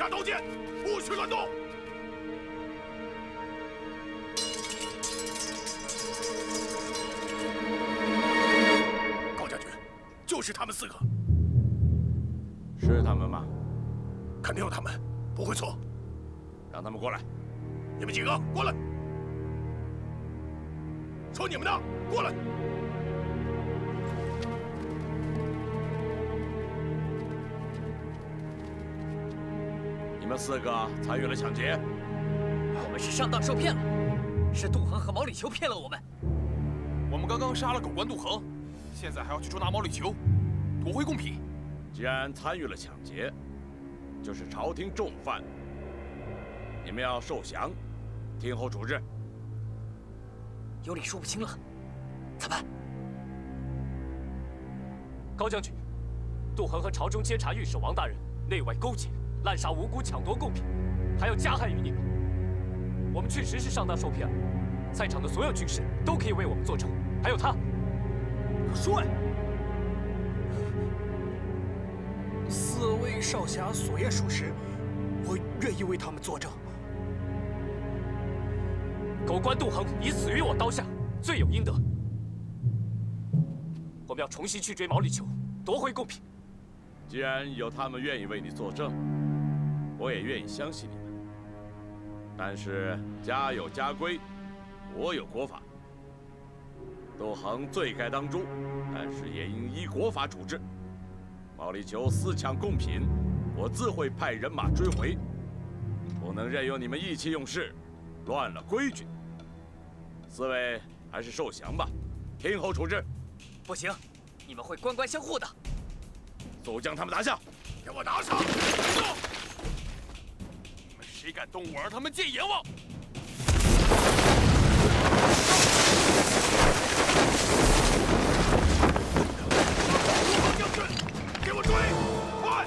下刀剑，不许乱动！高将军，就是他们4个。是他们吗？肯定有他们，不会错。让他们过来。你们几个过来！说你们的，过来！ 你们4个参与了抢劫，我们是上当受骗了，是杜恒和毛里求骗了我们。我们刚刚杀了狗官杜恒，现在还要去捉拿毛里求，夺回贡品。既然参与了抢劫，就是朝廷重犯，你们要受降，听候处置。有理说不清了，咋办？高将军，杜恒和朝中监察御史王大人内外勾结。 滥杀无辜，抢夺贡品，还要加害于你们。我们确实是上当受骗了，在场的所有军士都可以为我们作证，还有他。快说呀！4位少侠所言属实，我愿意为他们作证。狗官杜恒已死于我刀下，罪有应得。我们要重新去追毛里求，夺回贡品。既然有他们愿意为你作证。 我也愿意相信你们，但是家有家规，国有国法。杜恒罪该当诛，但是也应依国法处置。毛里求私抢贡品，我自会派人马追回，不能任由你们意气用事，乱了规矩。4位还是受降吧，听候处置。不行，你们会官官相护的。速将他们拿下！给我拿下！走！ 谁敢动我儿他们见阎王？将军，给我追！快！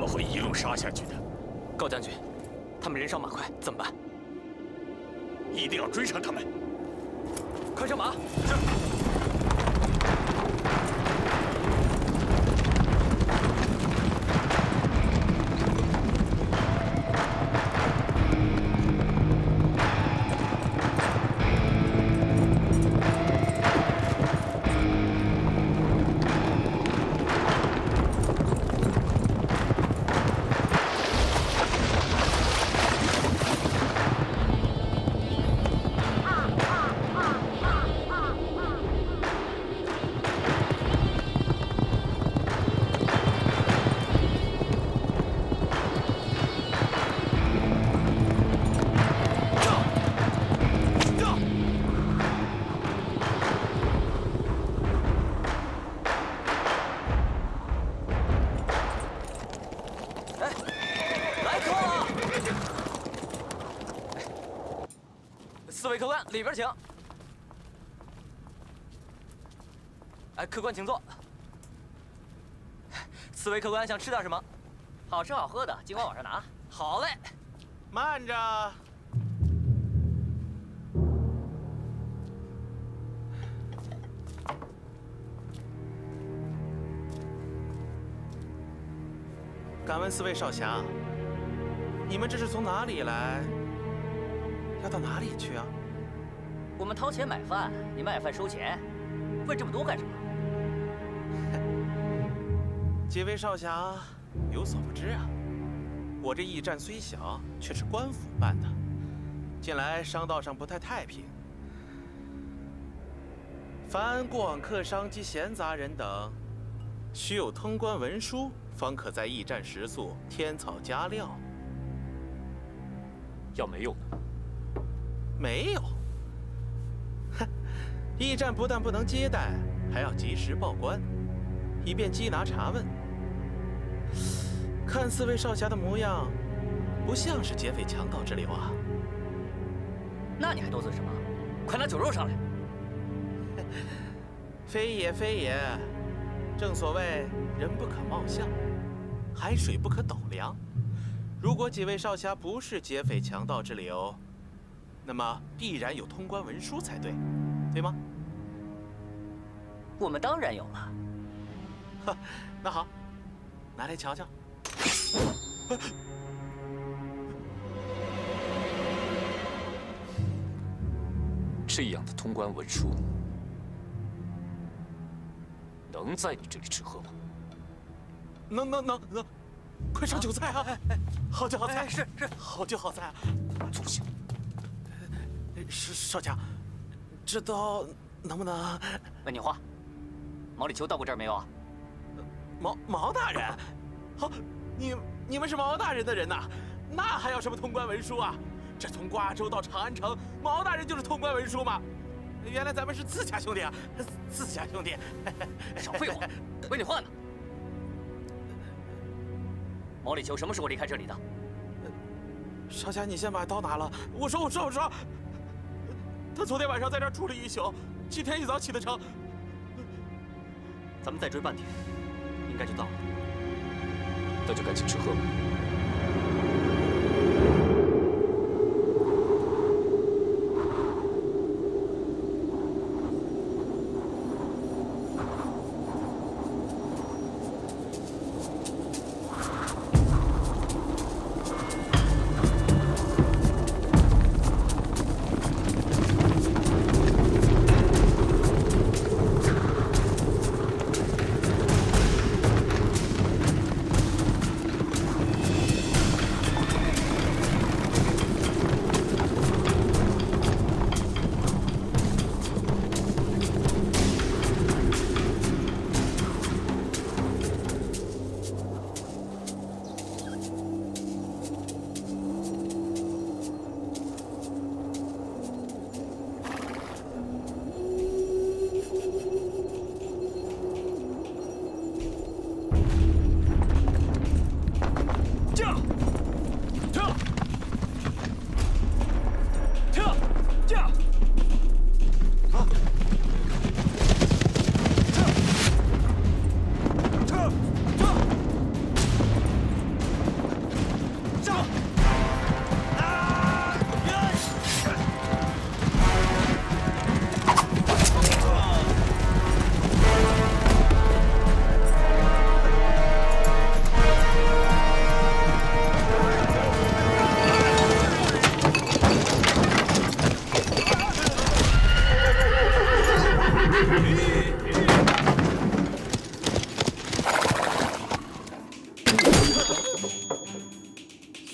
会一路杀下去的。高将军，他们人少马快，怎么办？一定要追上他们！快上马！四位客官，里边请。哎，客官请坐。四位客官想吃点什么？好吃好喝的，尽管往上拿。好嘞。慢着。敢问四位少侠，你们这是从哪里来？要到哪里去啊？我们掏钱买饭，你买饭收钱，问这么多干什么？几位少侠有所不知啊，我这驿站虽小，却是官府办的，近来商道上不太太平，凡过往客商及闲杂人等，须有通关文书，方可在驿站食宿、添草加料。要没有呢？没有。哼，驿站不但不能接待，还要及时报关，以便缉拿查问。看四位少侠的模样，不像是劫匪强盗之流啊。那你还多嘴什么？快拿酒肉上来！非也非也，正所谓人不可貌相，海水不可斗量。如果几位少侠不是劫匪强盗之流，那么必然有通关文书才对，对吗？我们当然有了。哈，那好，拿来瞧瞧。这样的通关文书，能在你这里吃喝吗？能，快上酒菜啊！好酒好菜，是，好酒好菜啊！坐下。少侠，这刀能不能？问你话，毛里求到过这儿没有啊？毛大人，好，你们是毛大人的人呐，那还要什么通关文书啊？这从瓜州到长安城，毛大人就是通关文书嘛。原来咱们是自家兄弟啊，自家兄弟。少废话，问你话呢。毛里求什么时候离开这里的？少侠，你先把刀拿了。我说，他昨天晚上在这儿住了一宿，今天一早起的程。咱们再追半天，应该就到了。那就赶紧吃喝吧。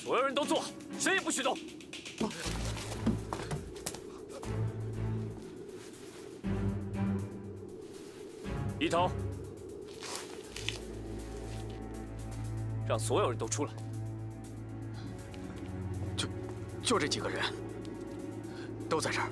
所有人都坐好，谁也不许动。一头，让所有人都出来。就这几个人，都在这儿。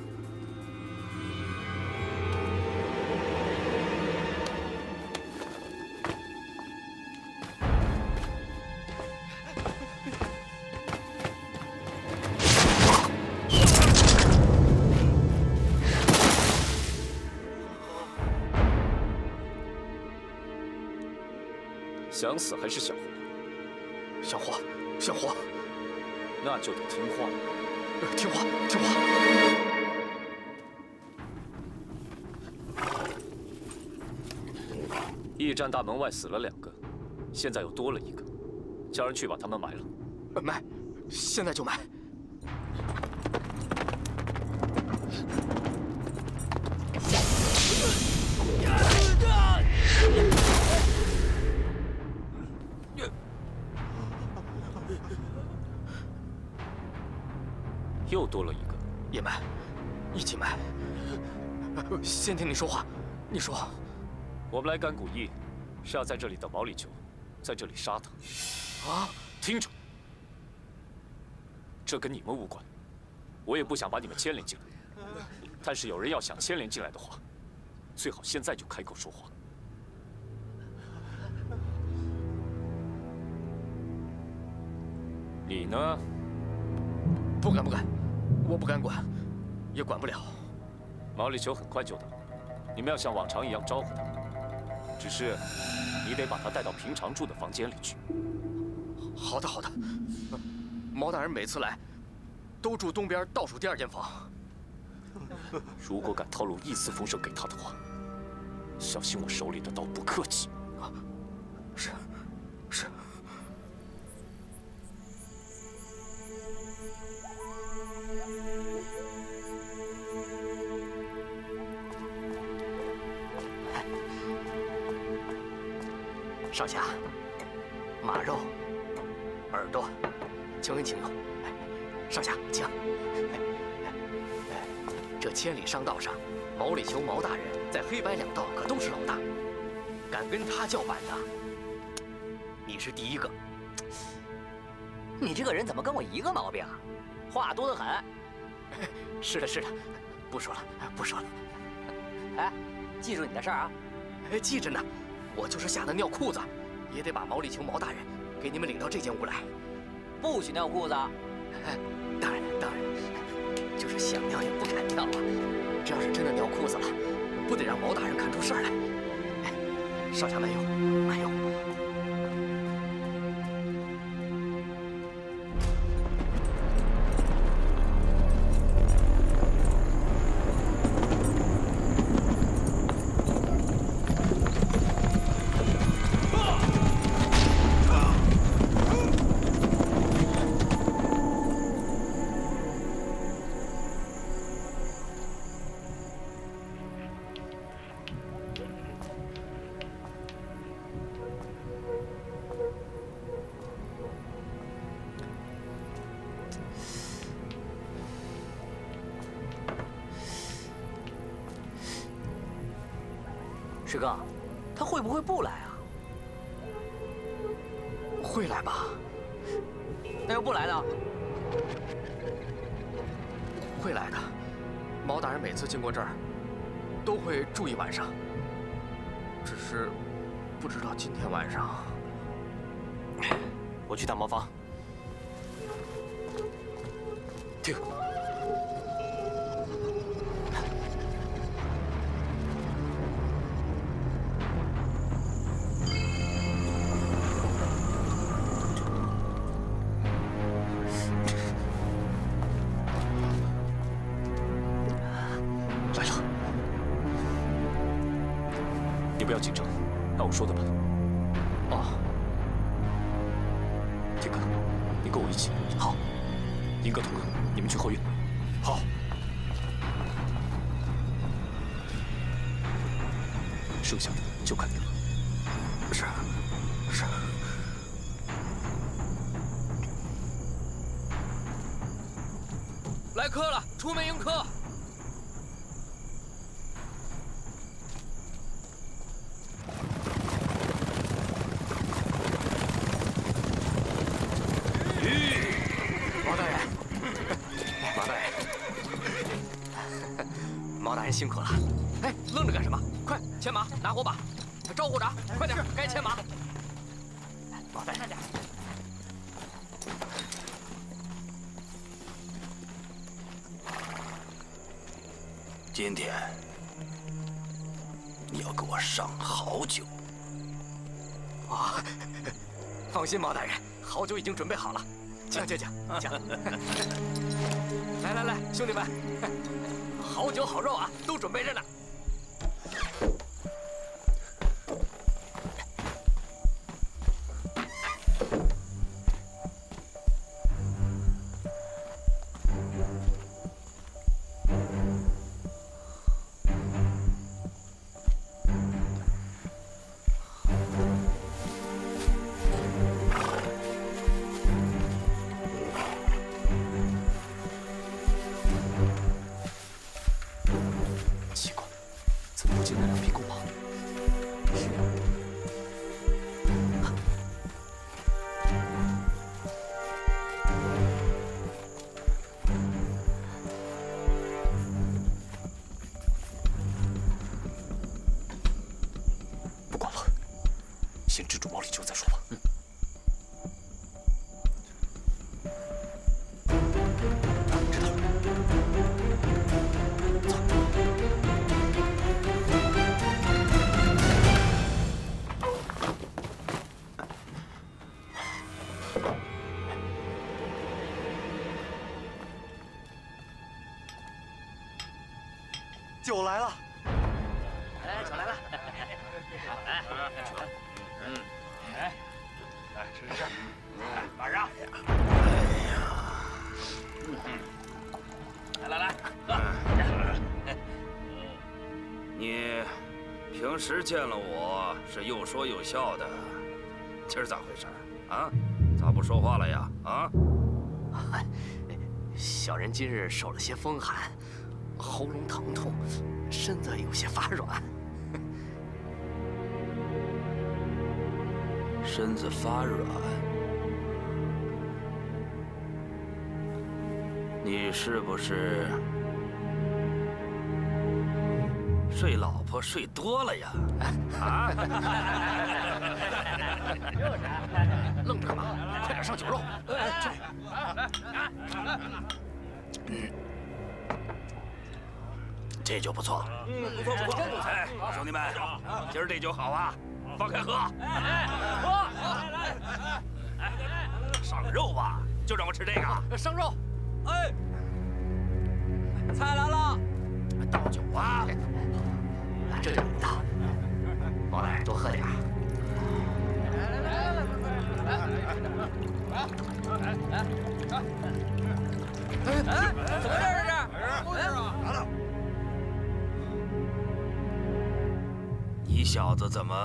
想死还是想活？想活，想活，那就得听话。听话，听话。驿站大门外死了2个，现在又多了1个，叫人去把他们埋了。埋，现在就埋。又多了1个，也埋，一起埋。先听你说话，你说。我们来赶古驿，是要在这里等毛里求，在这里杀他。啊！听着，这跟你们无关，我也不想把你们牵连进来。但是有人要想牵连进来的话，最好现在就开口说话。你呢？不敢，我不敢管，也管不了。毛里求很快就到，你们要像往常一样招呼他，只是你得把他带到平常住的房间里去。好的，好的。毛大人每次来，都住东边倒数第2间房。如果敢透露一丝风声给他的话，小心我手里的刀不客气。是。少侠，马肉、耳朵，请问，少侠，请。这千里商道上，毛里求毛大人在黑白2道可都是老大，敢跟他叫板的，你是第1个。你这个人怎么跟我一个毛病啊？话多得很。是的，不说了。哎，记住你的事儿啊。记着呢。我就是吓得尿裤子，也得把毛里求毛大人给你们领到这间屋来。不许尿裤子。当然，就是想尿也不敢尿啊。这要是真的尿裤子了，不得让毛大人看出事儿来。少侠慢用。师哥，他会不会不来啊？会来吧？那要不来呢？会来的。毛大人每次经过这儿，都会住1晚上。只是不知道今天晚上。我去大茅房。停。来了。你不要紧张，按我说的办。哦。天哥，你跟我一起。好。银哥、童哥，你们去后院。好。剩下的就看你了。是。来客了，出门迎客。毛大人辛苦了。哎，愣着干什么？快牵马，拿火把，招呼着，快点，该牵马。毛大人，慢点。今天你要给我上好酒。哦，放心，毛大人，好酒已经准备好了，请。来，兄弟们，好酒好肉啊，都准备着呢。先制住毛里求再说吧。知道了。走。酒来了。哎，酒来了。来吃。马上。来，喝。你平时见了我是又说又笑的，今儿咋回事啊？咋不说话了呀？啊？小人今日受了些风寒，喉咙疼痛，身子有些发软。身子发软，你是不是睡老婆睡多了呀？啊？愣着干嘛？快点上酒肉！这酒不错，不错。哎，兄弟们，今儿这酒好啊！放开喝！上肉吧，就让我吃这个。上肉！哎，菜来了，倒酒啊！这就你的，毛大人多喝点。哎，怎么这是？不是啊，拿到。你小子怎么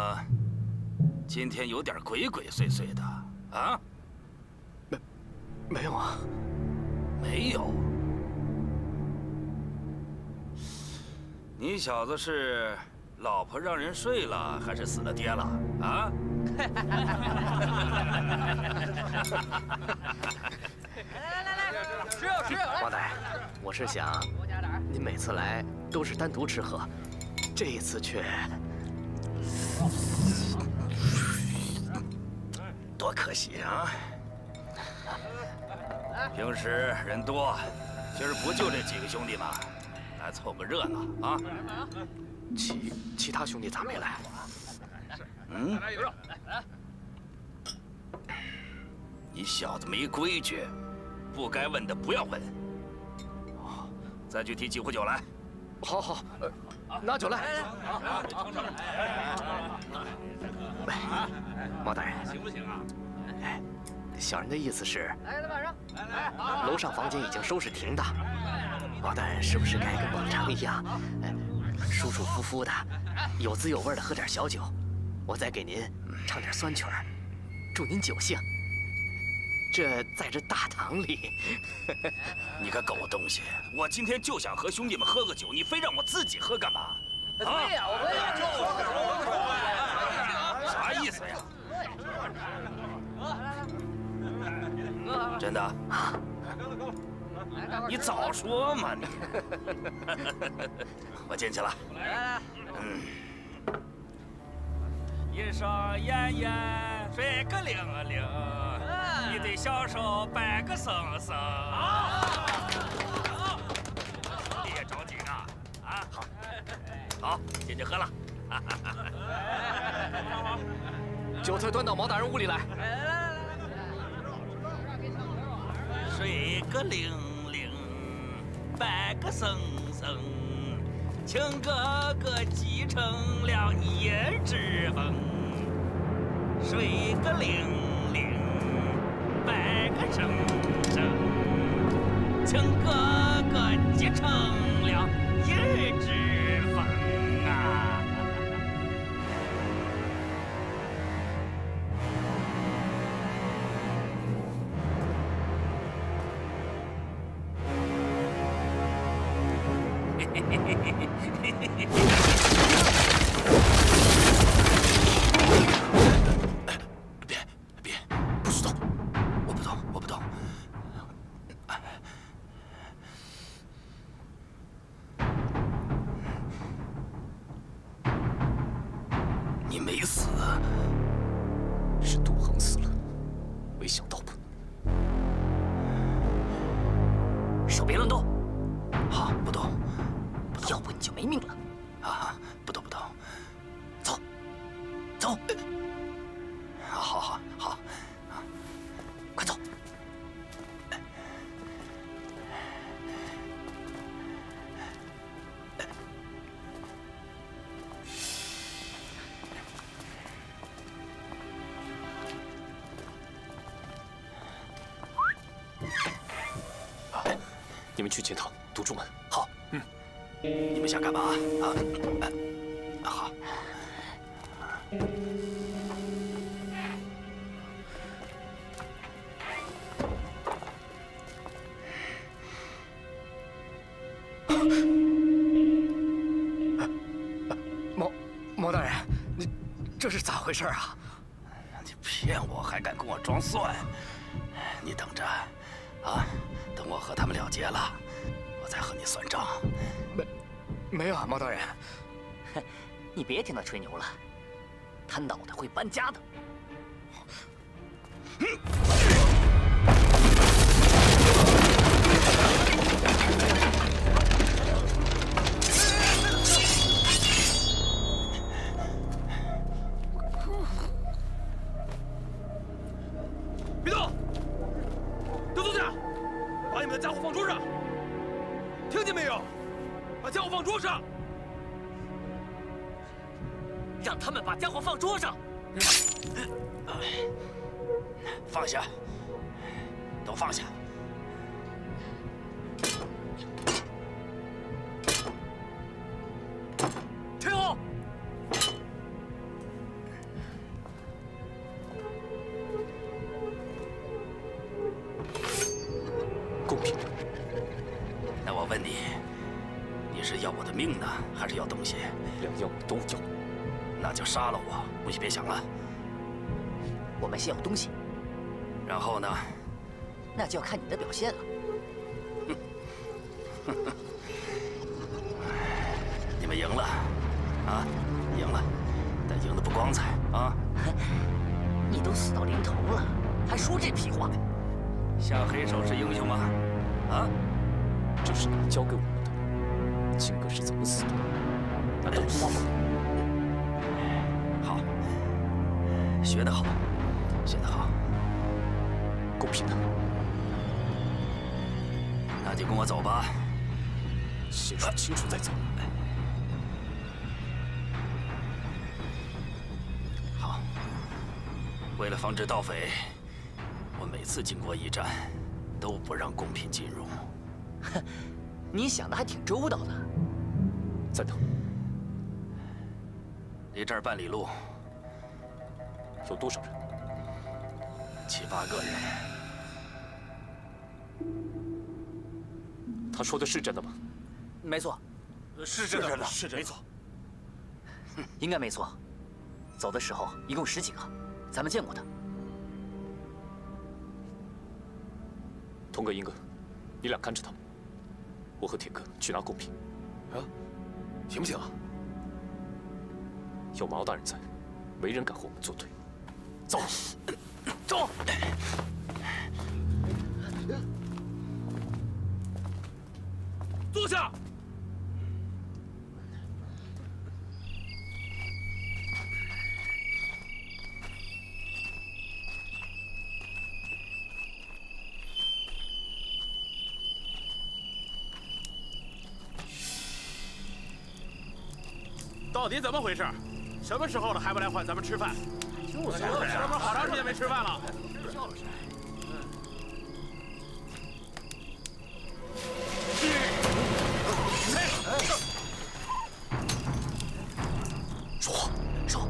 今天有点鬼鬼祟祟的啊？没有啊，没有。你小子是老婆让人睡了，还是死了爹了啊？来，吃。毛大人，我是想，您每次来都是单独吃喝，这一次却……多可惜啊！平时人多，今儿不就这几个兄弟吗？来凑个热闹啊！其他兄弟咋没来？嗯？你小子没规矩，不该问的不要问。再去提几壶酒来。好，拿酒来。毛大人，行不行啊？哎，小人的意思是，楼上房间已经收拾停当，毛大人是不是该跟往常一样，舒舒服服的，有滋有味的喝点小酒？我再给您唱点酸曲儿，祝您酒兴。这在这大堂里，你个狗东西！我今天就想和兄弟们喝个酒，你非让我自己喝干嘛？对呀，我也啥意思呀？真的？你早说嘛你！我进去了。一双眼眼水个灵灵，一对小手摆个生生。你也着急呢？啊，好，进去喝了。酒菜端到毛大人屋里来。水个灵灵，白个生生，请哥哥继承了叶之风。水个灵灵，白个生生，请哥哥继承了叶之风啊！别，不许动！我不动。你没死，是杜恒死了，没想到吧？手别乱动。好，不动。要不你就没命了。啊，不动。走。好，快走。你们去前堂堵住门。好，你们想干嘛啊？好。毛大人，你这是咋回事啊？你骗我还敢跟我装蒜？你等着，啊，等我和他们了结了，我再和你算账。没有啊，毛大人。你别听他吹牛了，他脑袋会搬家的。别动！都坐下，把你们的家伙放桌上。听见没有？把家伙放桌上。让他们把家伙放桌上。放下，都放下。退后。公平。那我问你，你是要我的命呢，还是要东西？两样我都要。那就杀了我，东西别想了。我们先要东西，然后呢？那就要看你的表现了。你们赢了，啊，赢了，但赢得不光彩啊！你都死到临头了，还说这屁话？下黑手是英雄吗？啊？这是你教给我们的。秦哥是怎么死的？难道你忘了？好，学得好，学得好，公平的。那就跟我走吧。先说清楚再走。好。为了防止盗匪，我每次经过驿站，都不让贡品进入。哼，你想的还挺周到的。在哪？离这儿半里路。有多少人？7、8个人。他说的是真的吗？没错，是真的，是真的，没错。应该没错。走的时候一共10几个，咱们见过他。童哥、英哥，你俩看着他们，我和铁哥去拿贡品。啊，行不行啊？有毛大人在，没人敢和我们作对。走，走。坐下。到底怎么回事？什么时候了还不来唤咱们吃饭？就是啊，哥们儿好长时间没吃饭了。说。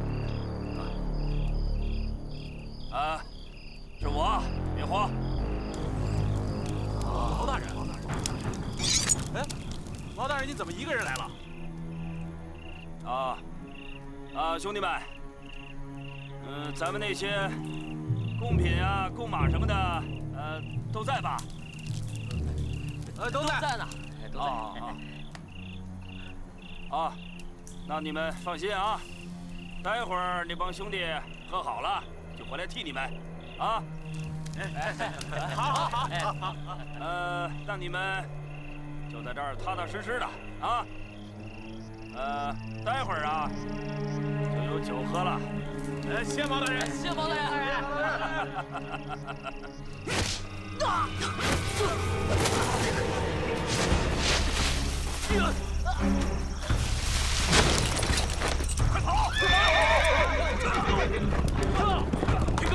啊，是我，别慌。毛大人，哎，毛大人，你怎么一个人来了？兄弟们，咱们那些贡品啊、贡马什么的，都在吧？都在呢。那你们放心啊，待会儿那帮兄弟喝好了就回来替你们，啊。好。那你们就在这儿踏踏实实的啊。待会儿啊就有酒喝了。谢毛大人，谢毛大人。快跑！停住！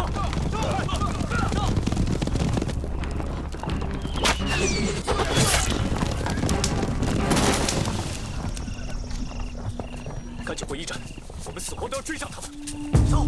赶紧回驿站，我们死活都要追上他们。走。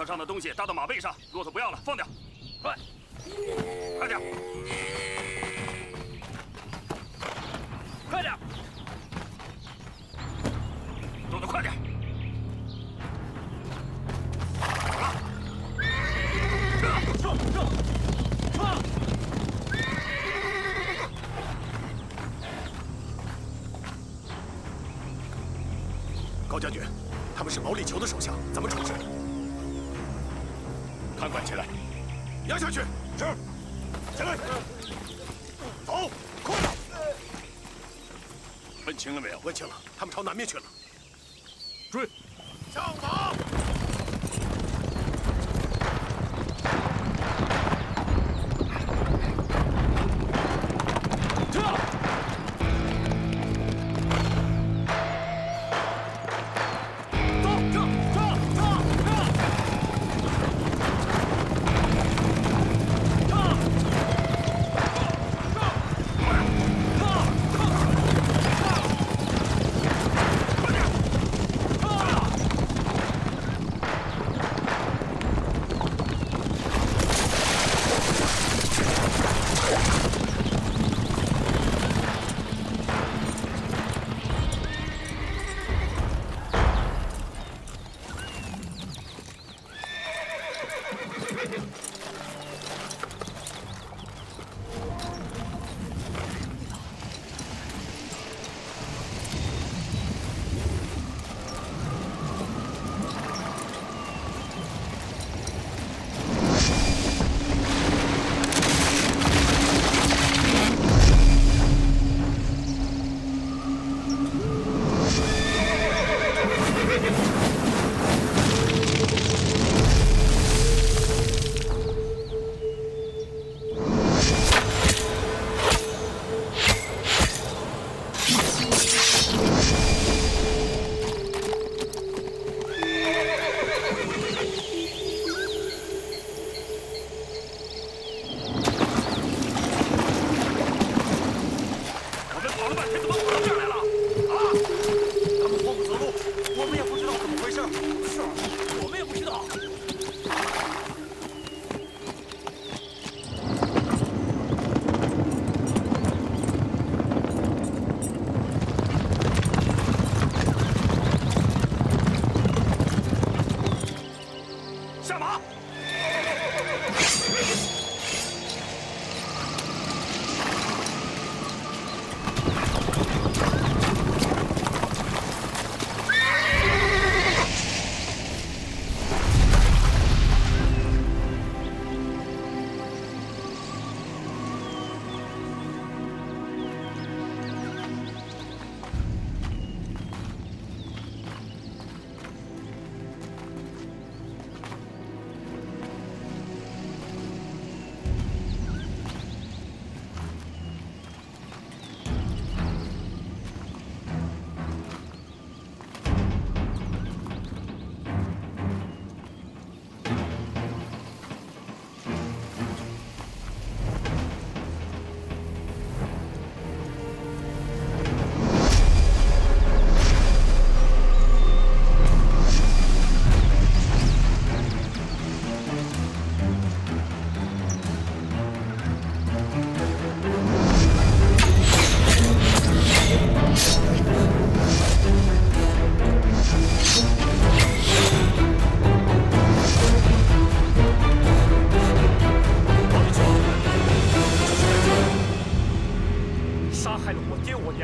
上的东西搭到马背上，骆驼不要了，放掉，快，快点，快点，动得快点！高将军，他们是毛利求的手下，怎么处置？看管起来，压下去。是。前来。走，快点！问清了没有？问清了，他们朝南面去了。追！上马！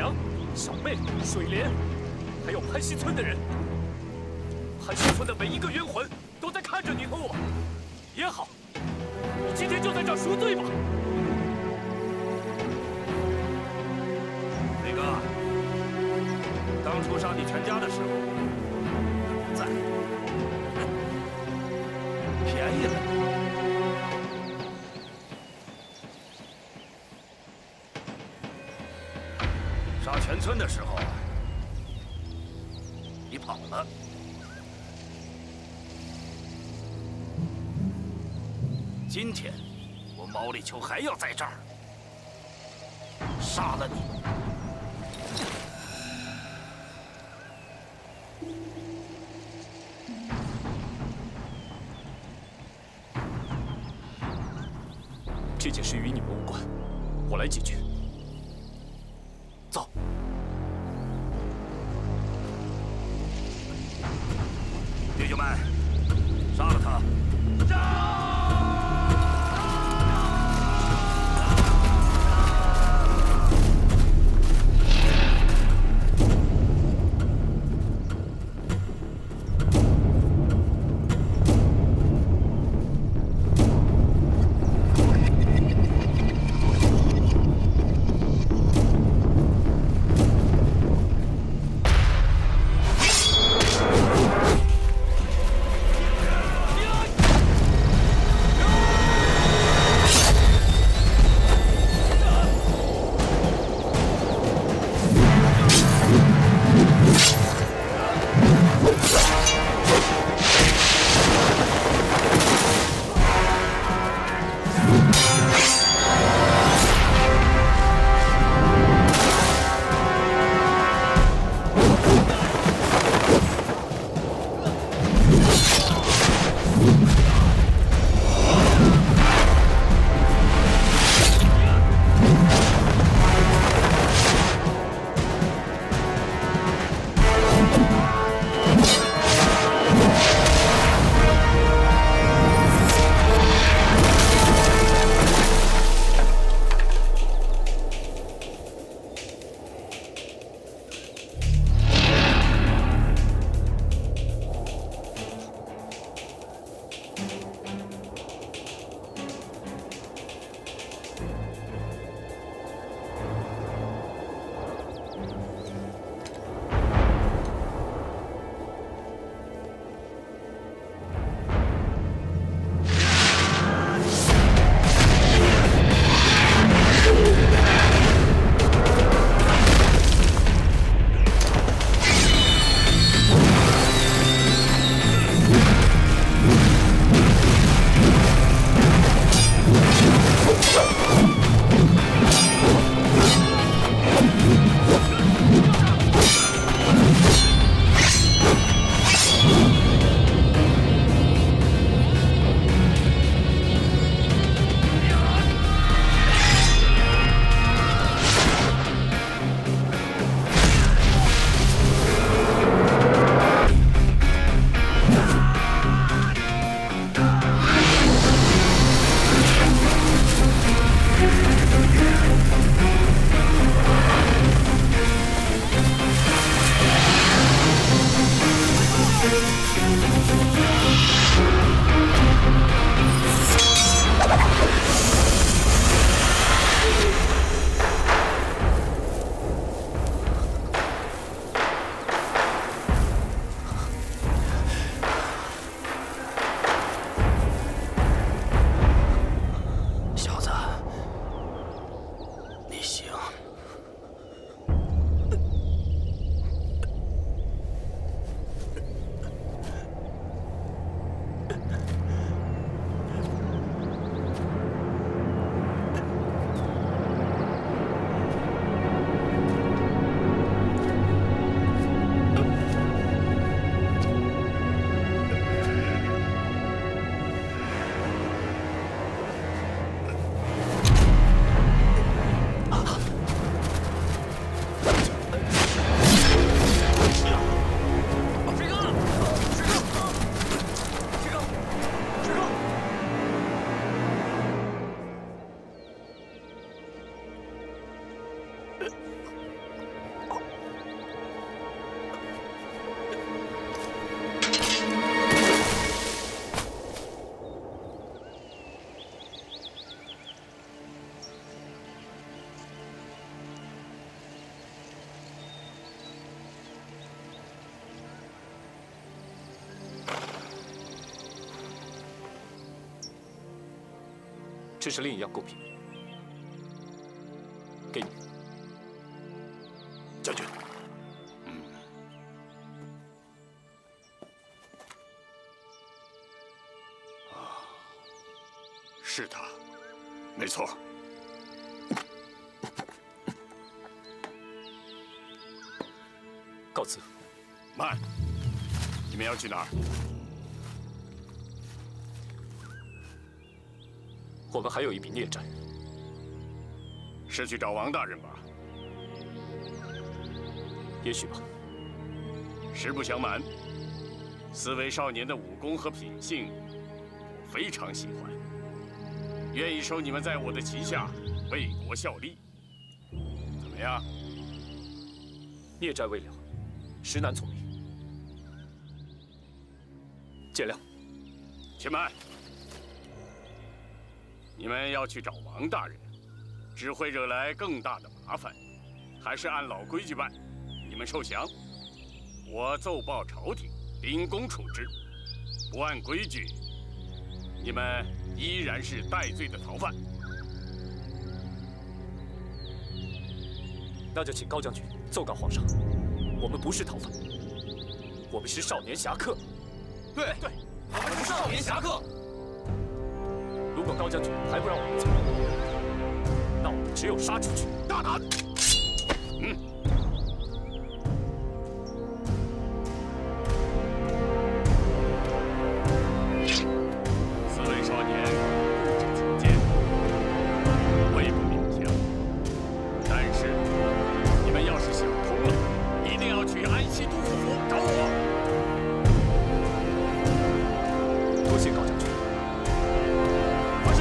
良、小妹、水莲，还有潘溪村的人。潘溪村的每一个冤魂都在看着你和我。也好，你今天就在这儿赎罪吧。飞哥，当初杀你全家的时候，你不在，便宜了你。 杀全村的时候，你跑了。今天我毛利秋还要在这儿杀了你。这件事与你们无关，我来解决。 走，弟兄们，杀了他！这是另一样贡品，给你。将军。 是他，没错。告辞。慢，你们要去哪儿？我们还有一笔孽债。是去找王大人吧？也许吧。实不相瞒，4位少年的武功和品性，我非常喜欢。 愿意收你们在我的旗下，为国效力，怎么样？孽债未了，实难从命，见谅。且慢，你们要去找王大人，只会惹来更大的麻烦，还是按老规矩办。你们受降，我奏报朝廷，秉公处置；不按规矩，你们 依然是戴罪的逃犯，那就请高将军奏告皇上，我们不是逃犯，我们是少年侠客。对，我们是少年侠客。如果高将军还不让我们走，那我们只有杀出去。大胆！4位少年固执己见，未不勉强。但是你们要是想通了，一定要去安西都护府找我。多谢高将军。快使！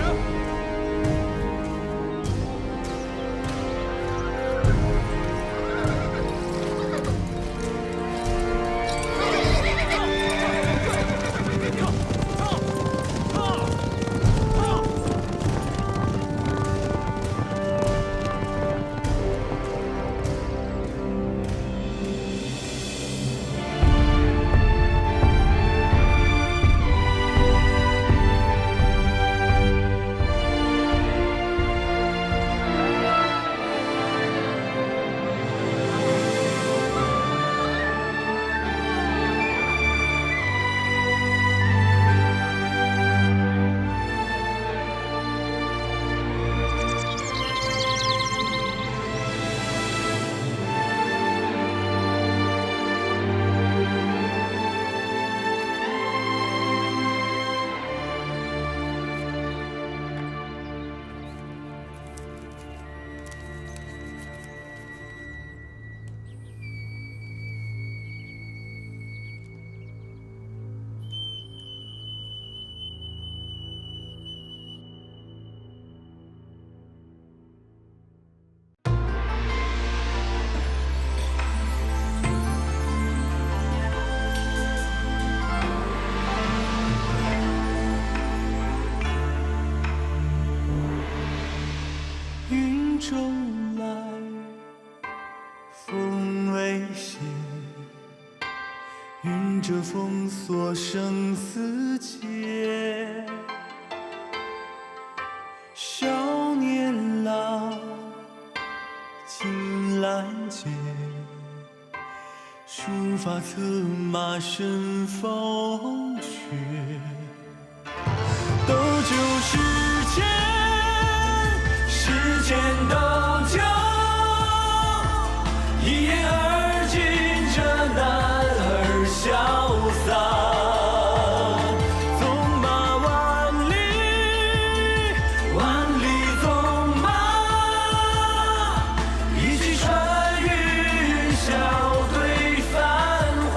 舟来，风未歇，云遮风锁生死劫。少年郎，青兰诀，书法策马身风雪。斗酒世间。 世间斗酒，一言而尽，这男儿潇洒。纵马万里，万里纵马，一骑穿云霄对繁华。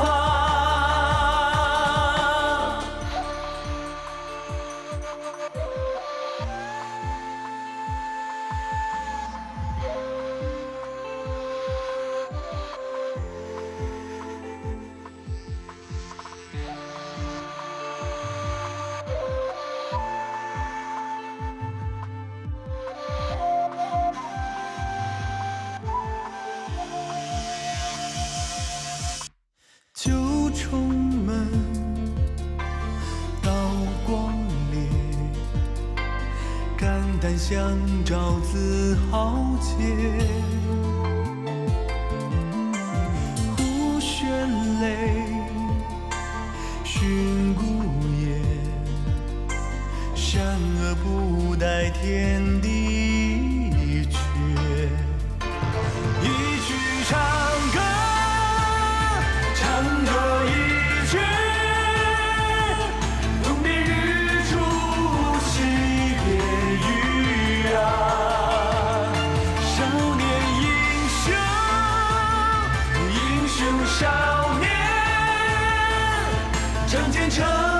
山乡照自豪街，忽旋雷，寻故野，善恶不待天地缺。一曲长歌，唱着一曲，东边日出，西边雨啊。少年英雄，英雄少年，仗剑成。